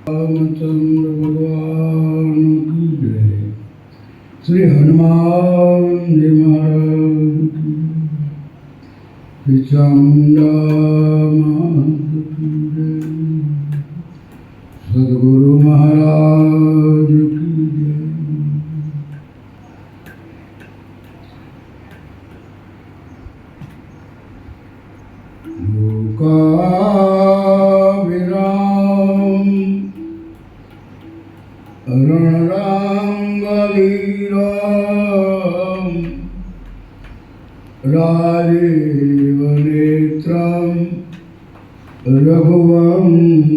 रामचंद्र भगवान की जय। श्री हनुमान जी महाराज की, चामुंडा माता की जय। सद्गुरु महाराज की जय। राजीव नेत्रं रघुवंशनाथं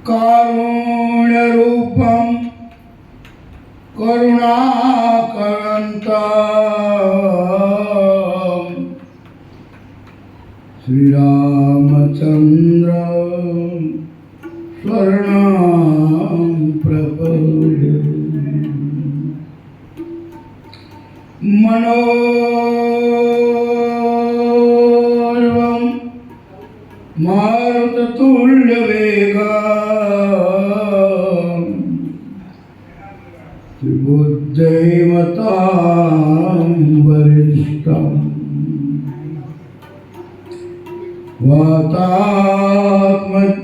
कारुण्यरूपं करुणाकरन्तं श्रीरामचन्द्र शरणं प्रपद्ये। मनोर्वं मारुततुल्यवेगं बुद्धिमतां वरिष्ठं वातात्मज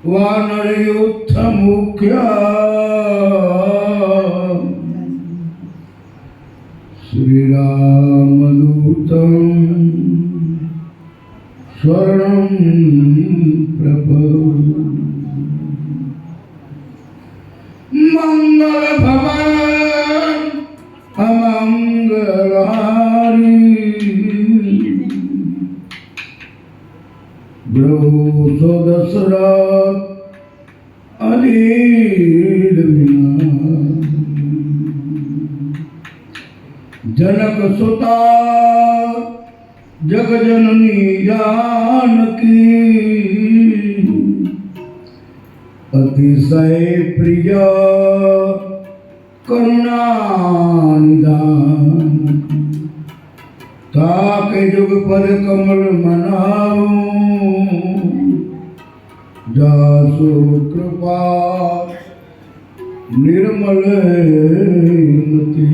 वानरयुद्धमुख्यं श्रीरामदूतं शरणं प्रपद्ये। मंगलभवन अमंगलहारी ब्रह्मो दशरथ अनिल जनक सुता जगजननी जानकी अतिशय प्रिय करुणानिधान ताके जुग पर कमल मनाओ जासु कृपा निर्मल मति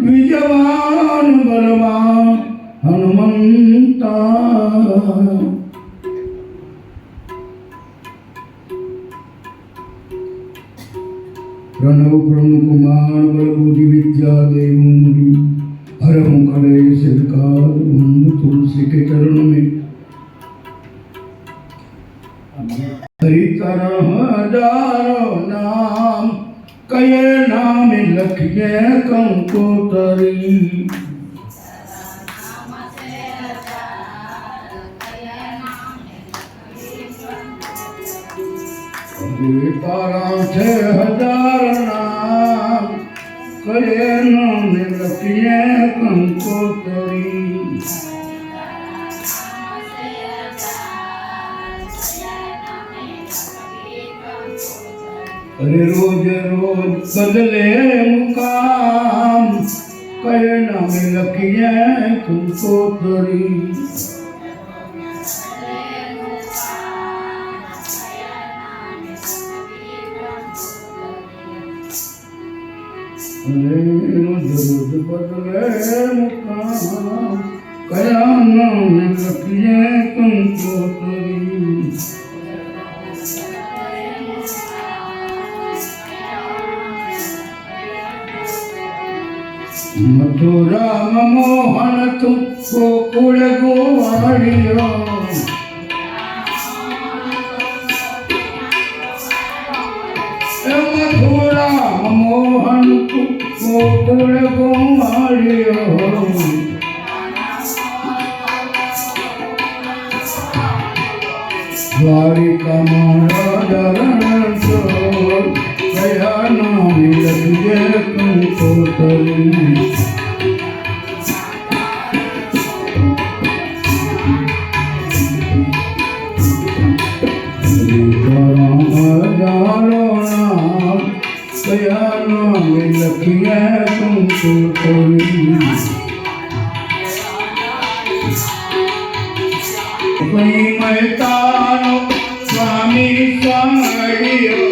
विजवान बलवान हनुमंता प्रणव ब्रह्म कुमार बलबुद्धि विद्या देवमुनि हरहु कलेश विकार मंद तुलसी के चरणों में हरि तरह हजारों नाम कये नाम लखिए कंकोतरी। तारा से हजार नाम कये नाम लखिए कंकोतरी। अरे रोज रोज बदले मुकाम कये नाम लखिए कंकोतरी। रोज रोज बदले मुकाम कया नाम लखिए कंकोतरी। मथुरा मोहन तुम गोकुल गोवाड़िया मथुरा मोहन तुम गोकुल गोवाड़िया द्वारिका महाराजरण कया नाम लखिए कंकोतरी। કોતરી કોઈ મહેતાનો સ્વામી સાંભળ્યો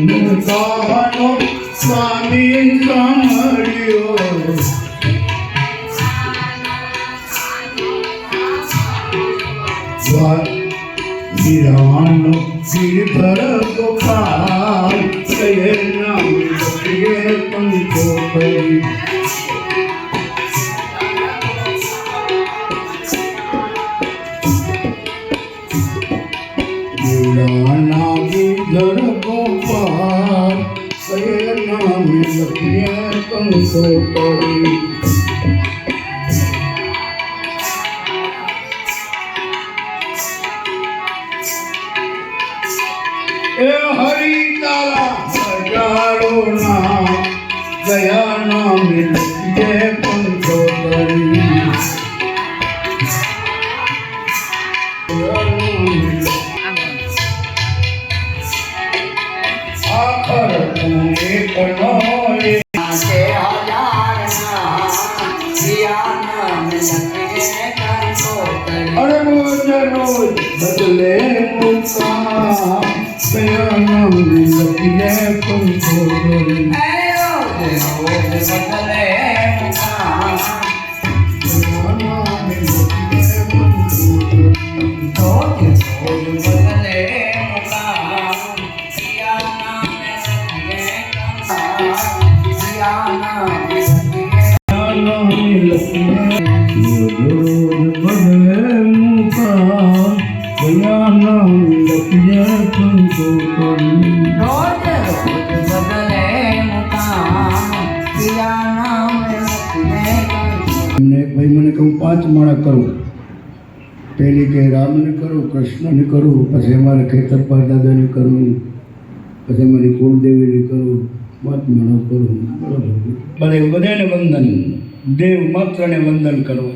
મહેતાનો સ્વામી સાંભળ્યો વીરાનો ગિરધર ગોપાલ કયે નામ લખીએ કંકોતરી વીરાના ગિરધર ગોપાલ કયે નામ લખીએ કંકોતરી એ હરિ તારા હજારો નામ ગયા નામ લખીએ કંકોતરી આખર તું એક નો અરે રોજ રોજ બદલે મુકામ કયા નામ લખીએ કંકોતરી ભાઈ મને કહું 5 માળા કરું પહેલી કે રામને કરું કૃષ્ણને કરું પછી અમારે ખેતરપાલ દાદાને કરું પછી અમારી કુળદેવીને કરું 5 માળા કરું બરાબર બધાને વંદન દેવ માત્રને વંદન કરો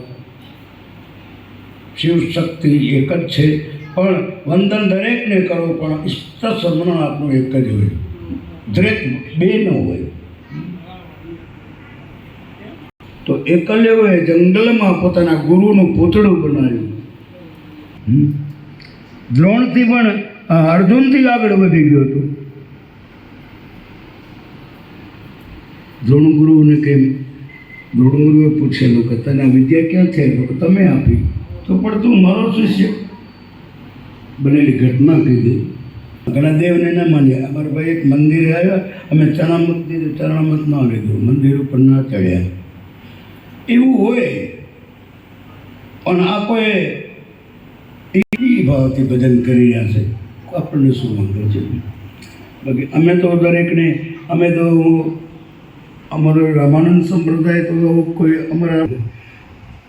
શિવ શક્તિ એક જ છે પણ વંદન દરેકને કરો પણ ઇષ્ટ સન્માન આપણું એક જ હોય દરેક બે ન હોય તો એકલ્યએ જંગલમાં પોતાના ગુરુનું પૂતળું બનાવ્યું દ્રોણથી પણ અર્જુનથી આગળ વધી ગયો હતો દ્રોણ ગુરુને કેમ દ્રોણ ગુરુએ પૂછેલું કે તને આ વિદ્યા ક્યાંથી આવી તો તમે આપી તો પણ તું મારો શિષ્ય બનેલી ઘટના કીધી ઘણા દેવને ન માન્યા અમારા ભાઈ એક મંદિરે આવ્યા અમે ચરણામત દીધું ચરણામત ન લીધું મંદિર ઉપર ના ચડ્યા એવું હોય પણ આ કોઈ એ ભાવથી ભજન કરી રહ્યા છે આપણને શું વાંધો છે બાકી અમે તો દરેકને અમે તો અમારો રામાનંદ સંપ્રદાય તો કોઈ અમારા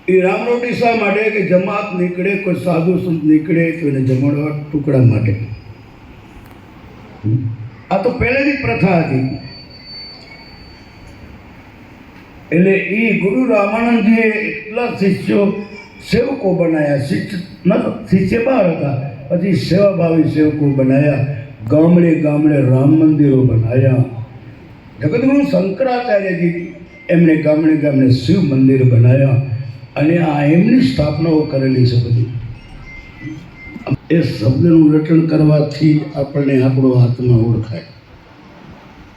એ રામરોટી શા માટે કે જમાત નીકળે કોઈ સાધુ સંત નીકળે તો એને જમાડવા ટુકડા માટે આ તો પહેલેથી પ્રથા હતી એટલે એ ગુરુ રામાનંદજીએ એટલા શિષ્યો સેવકો બનાવ્યા શિષ્ય બહાર હતા પછી સેવાભાવી સેવકો બનાવ્યા ગામડે ગામડે રામ મંદિરો બનાવ્યા જગતગુરુ શંકરાચાર્યજી એમણે ગામડે ગામડે શિવ મંદિર બનાવ્યા અને આ એમની સ્થાપનાઓ કરેલી છે બધી એ શબ્દનું રટણ કરવાથી આપણને આપણો આત્મા ઓળખાય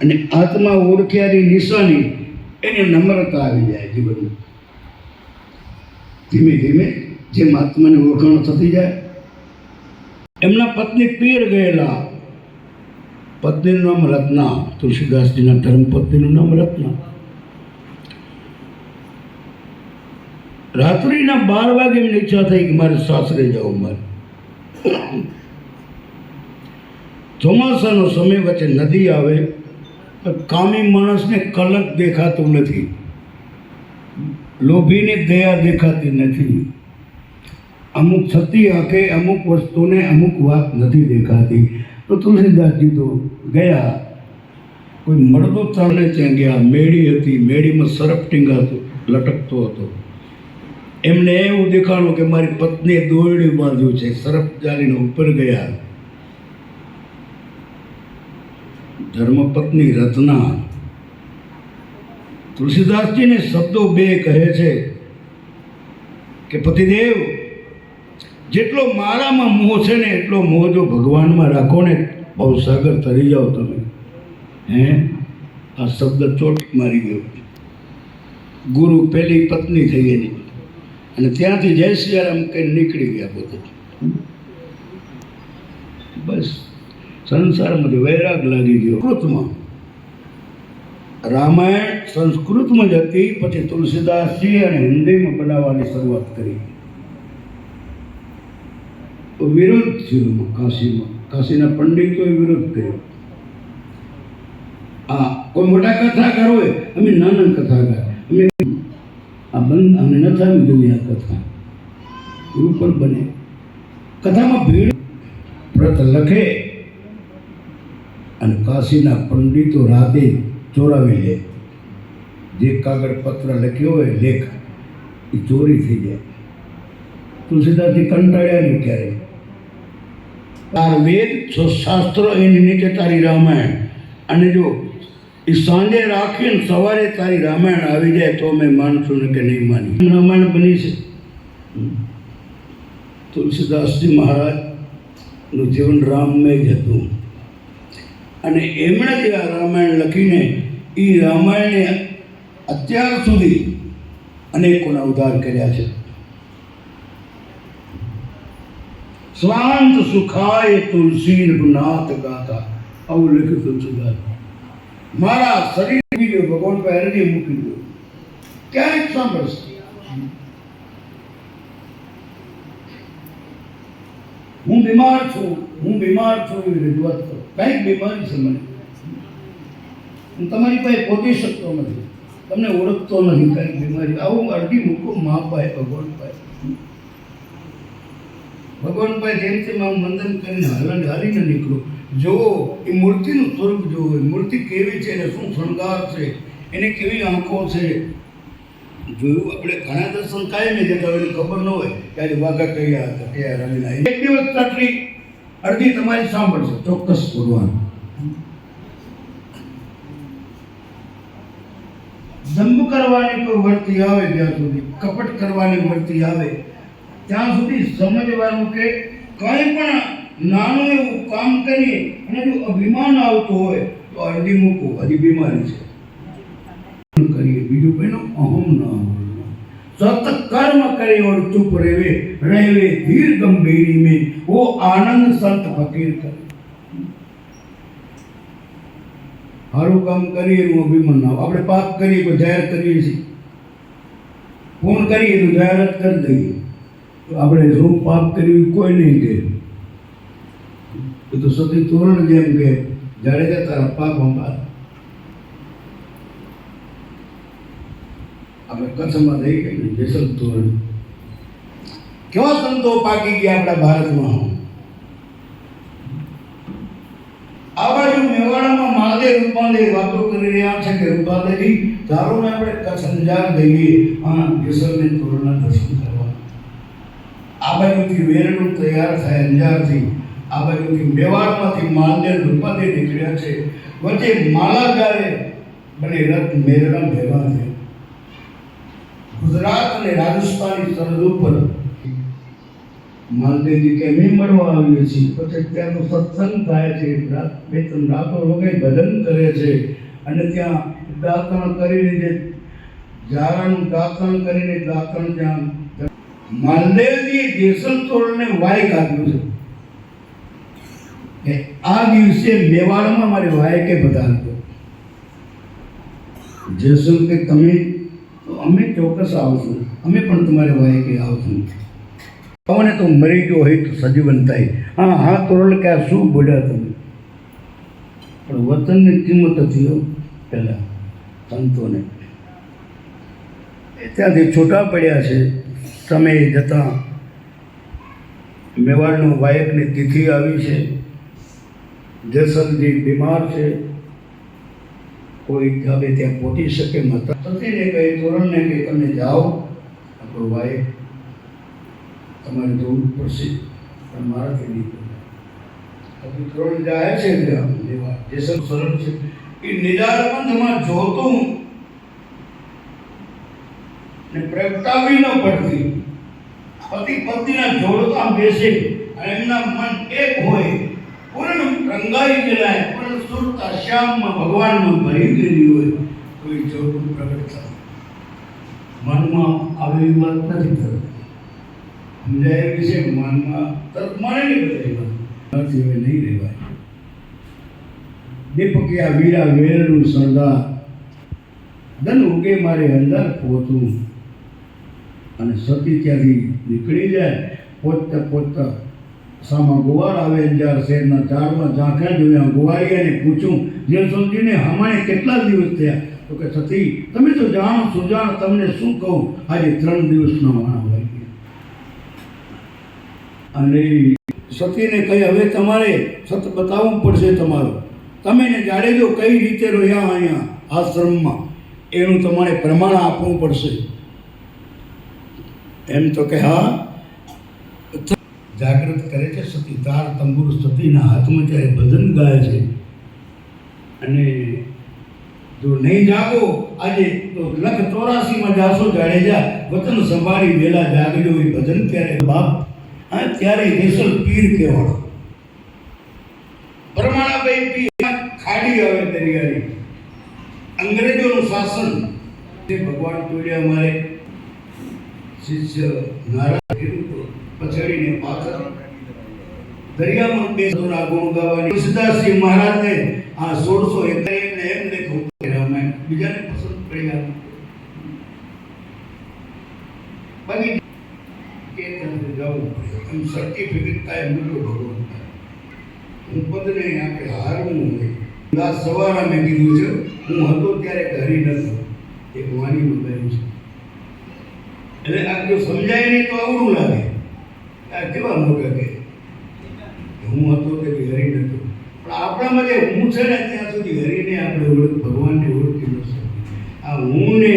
અને આત્મા ઓળખ્યાની નિશાની એને નમ્રતા આવી જાય જીવનમાં ધીમે ધીમે જેમ આત્માની ઓળખાણ થતી જાય એમના પત્ની પીર ગયેલા પત્નીનું નામ રત્ના તુલસીદાસજીના ધર્મપત્નીનું નામ રત્ના રાત્રિના 12 વાગે એમની ઈચ્છા થઈ કે મારે સાસરે જવું મારે ચોમાસાનો સમય વચ્ચે નદી આવે કામી માણસને કલક દેખાતું નથી લોભીને દયા દેખાતી નથી અમુક છતી આંખે અમુક વસ્તુને અમુક વાત નથી દેખાતી તો તુલસીદાસજી તો ગયા કોઈ મળદો ચાલે ત્યાં ગયા મેળી હતી મેળીમાં સરપ ટીંગાતો લટકતો હતો એમને એવું દેખાણું કે મારી પત્નીએ દોરડું બાંધ્યું છે સરપ ચાલીને ઉપર ગયા ધર્મપત્ની રત્ના. તુલસીદાસજીને શબ્દો બે કહે છે કે પતિદેવ, જેટલો મારામાં મોહ છે ને એટલો મોહ જો ભગવાનમાં રાખો ને, ભવસાગર તરી જાઓ તમે. આ શબ્દ ચોટ મારી ગયો. ગુરુ પહેલી પત્ની થઈ એની, અને ત્યાંથી જય સિયારામ કઈ નીકળી ગયા પોતે. બસ સંસારમાંથી વૈરાગ લાગી ગયો. સંસ્કૃતમાં રામાયણ સંસ્કૃતમાં જ હતી, પછી તુલસીદાસજી અને હિન્દીમાં બનાવવાની શરૂઆત કરી. વિરોધ થયો કાશીમાં. કાશીના પંડિતોએ વિરોધ કર્યો. કોઈ મોટા કથાકાર હોય, અમે નાના કથાકાર, અમે આ બંધ અમને ન થવી જોઈએ. આ કથા એવું પણ બને. કથામાં ભીડ વ્રત લખે અને કાશીના પંડિતો રાતે ચોરાવી લે. જે કાગળ પત્ર લખ્યો હોય લેખ, એ ચોરી થઈ જાય. તુલસીદાસજી કંટાળ્યા નહીં ક્યારે. તાર વેદ શાસ્ત્રો એની નીચે તારી રામાયણ, અને જો એ સાંજે રાખીને સવારે તારી રામાયણ આવી જાય તો અમે માનશું ને કે નહીં માની. રામાયણ બની છે. તુલસીદાસજી મહારાજનું જીવન રામમય જ હતું, અને એમણે જે આ રામાયણ લખીને એ રામાયણે અત્યાર સુધી અનેકોના ઉદ્ધાર કર્યા છે. સ્વાંત સુખાય તુલસી રઘુનાથ ગાથા, આવું લખ્યું તુલસીદાસ. મારા શરીર ગયો ભગવાન પર હરણી મૂકી દો, ક્યારેક સાંભળશે. હું બીમાર છું એવી રજૂઆત કરો. કંઈક બીમારી છે મને, હું તમારી પાસે પહોંચી શકતો નથી, તમને ઓળખતો નથી, કંઈક બીમારી. આવું અડધી મૂકો મા પાસે, ભગવાન પાસે. ભગવાન પાસે જેમ તેમ આવું વંદન કરીને હાલીને નીકળો. જુઓ એ મૂર્તિનું સ્વરૂપ જુઓ, એ મૂર્તિ કેવી છે, એને શું શણગાર છે, એને કેવી આંખો છે. જોયું આપણે ઘણા દર્શન કાયમી જતા હોય, ખબર ન હોય ત્યારે વાઘા કયા હતા, કયા રમીના. એક દિવસ તકલી અડધી તમારી સાંભળશે ચોક્કસ ભગવાન. દંભ કરવાની કોઈ વર્તી આવે, જ્યાં સુધી કપટ કરવાની વર્તી આવે ત્યાં સુધી સમજવાનું કે કંઈ પણ નાનું એવું કામ કરીએ અને જો અભિમાન આવતું હોય તો અડધી મૂકો, હજી બીમારી છે. કરીએ બીજું કોઈનો અહમ ન હોય. સત કર્મ કરે ઓર ચૂપ રહેવે ધીર ગંભીરી મેં વો આનંદ સંત ફકીર કરે. સારું કામ કરીએ એનું અભિમાન ના. આપણે પાપ કરીએ તો જાહેર કરીએ છીએ, ફોન કરીએ તો જાહેરાત કરી દઈએ. તો આપણે શું પાપ કર્યું કોઈ નહીં કહે. એ તો સતી તોરણ જેમ કે જાડેજા તારા પાપ અંબાર. આપણે કચ્છમાં થઈ ગઈ જેસલ તોરણ. કેવા સંતો પાકી ગયા આપણા ભારતમાં. આ બાજુ મેવાડામાં મહાદેવ રૂપાદેવ વાતો કરી રહ્યા છે કે રૂપાદેવી ચાલો ને આપણે કચ્છ અંજાર જઈએ, જેસલને તોરણના દર્શન કરવા. આ બાજુથી વેરણું તૈયાર થાય અંજારથી, આ બાજુથી મેવાડમાંથી મહાદેવ રૂપાદેવ નીકળ્યા છે. વચ્ચે માલા ગારે બને રથ મેરણા ભેગા છે. ગુજરાત અને રાજસ્થાનની સરહદ ઉપર માલદેવજી કે અમે મળવા આવીએ છીએ. પછી ત્યાંનો સત્સંગ થાય છે, બે ત્રણ રાતો વગેરે ભજન કરે છે, અને ત્યાં દાતણ કરીને જે જારાનું દાતણ કરીને દાતણ ત્યાં માલદેવજી જેસલ તોરણને વાયક આપ્યું છે કે આ દિવસે મેવાડમાં મારી વાયકે પધારજો. જેસલ કે તમે તો અમે ચોક્કસ આવશું, અમે પણ તમારે વાયકે આવશું. આવને તો મરી ગયો હોય તો સજીવન થાય. હા તોરણ કે આ શું બોલ્યા તમે, પણ વતનની કિંમત હતી પહેલાં સંતોને. ત્યાંથી છૂટા પડ્યા છે. સમય જતાં મેવાડનું વાયકની તિથિ આવી છે. જેસલજી બીમાર છે, કોઈ હવે ત્યાં પહોંચી શકે નતા. સતીને કહે, તોરણને કહે તમે જાઓ, આપણો વાયક તમારે જવું પડશે, પણ મારાથી નહીં. ત્રણ જાય છે લેવા જે સરળ છે એ નિદાન પંથમાં જોતું ને પ્રગટાવી ન પડતી પતિ પત્નીના જોડતા બેસે અને એમના મન એક હોય પૂર્ણ રંગાઈ ગયેલા પૂર્ણ સુરતા શ્યામમાં ભગવાનમાં ભરી ગયેલી હોય તો એ જોડું પ્રગટ થાય. મનમાં આવી વાત નથી થતી. સમજાય એવી છે મનમાં તરત મને નહીં બધાય વાત હવે નહીં રહેવાય. દીપકિયા વીરા વેરનું સરદાર ધન ઉગે મારે અંદર પહોંચું અને સતી ત્યાંથી નીકળી જાય પોતતા પોતતા સામા ગુવાર આવે અંજાર શહેરના ઝાડમાં ઝાંખા જોયા ગુવારિયાને પૂછું જે સમજીને હમાણે કેટલા દિવસ થયા તો કે સતી તમે તો જાણો સુજાણ તમને શું કહું આજે 3 દિવસનો વાણા હોય અને સતીને કહી હવે તમારે સત બતાવવું પડશે તમારું તમે ને જાડેજો કઈ રીતે રહ્યા અહીંયા આશ્રમમાં એનું તમારે પ્રમાણ આપવું પડશે. એમ તો કે હા જાગૃત કરે છે સતી તાર તંબુર સતીના હાથમાં ત્યારે ભજન ગાય છે અને જો નહીં જાગો આજે તો 84 જાશો જાડેજા વતન સંભાળી વેલા જાગજો એ ભજન ત્યારે બાપ આ ત્યારે રેસલ પીર કહેવાડો પરમાણાભાઈ પીર ખાડી આવે દરિયાની અંગ્રેજોનું શાસન તે ભગવાન તોડ્યા અમારે શિષ્ય નારાયણ પછાડીને પાછળ દરિયામાં બે ગુણ ગાવાની તુલસીદાસજી મહારાજને આ 1651 ને એમ લખ્યું રામાયણ બીજાને પસંદ પડી ગયા બાકી કે તમને જવું પડે એમ સર્ટિફિકેટ કાંઈ મળ્યો ભગવાન હું પદને આપણે હારવું હોય આ સવારે મેં કીધું છે હું હતો ત્યારે ઘરે નતો એક વાણી બોલાયું છે એટલે આ જો સમજાય નહીં તો અવરું લાગે આ કેવા મોટા કે હું હતો તે હરી નતો પણ આપણામાં જે હું છે ને ત્યાં સુધી હરીને આપણે ભગવાનને ઓળખી ન શકીએ. આ હુંને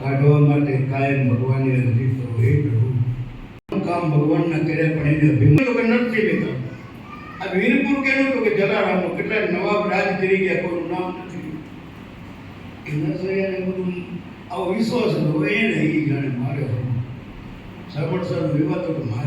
કાઢવા માટે કાયમ ભગવાનને અરજી કરો હે પ્રભુ કામ ભગવાનના કર્યા પણ એને અભિમાન કે નથી લેતા. આ વીરપુર કેનું તો કે જલારામનો કેટલા નવાબ રાજ કરી ગયા કોઈનું નામ નથી એના સૈયાને બધું આવો વિશ્વાસ હતો એ નહીં જાણે મારે સાબરસર વિવાદ તો મારે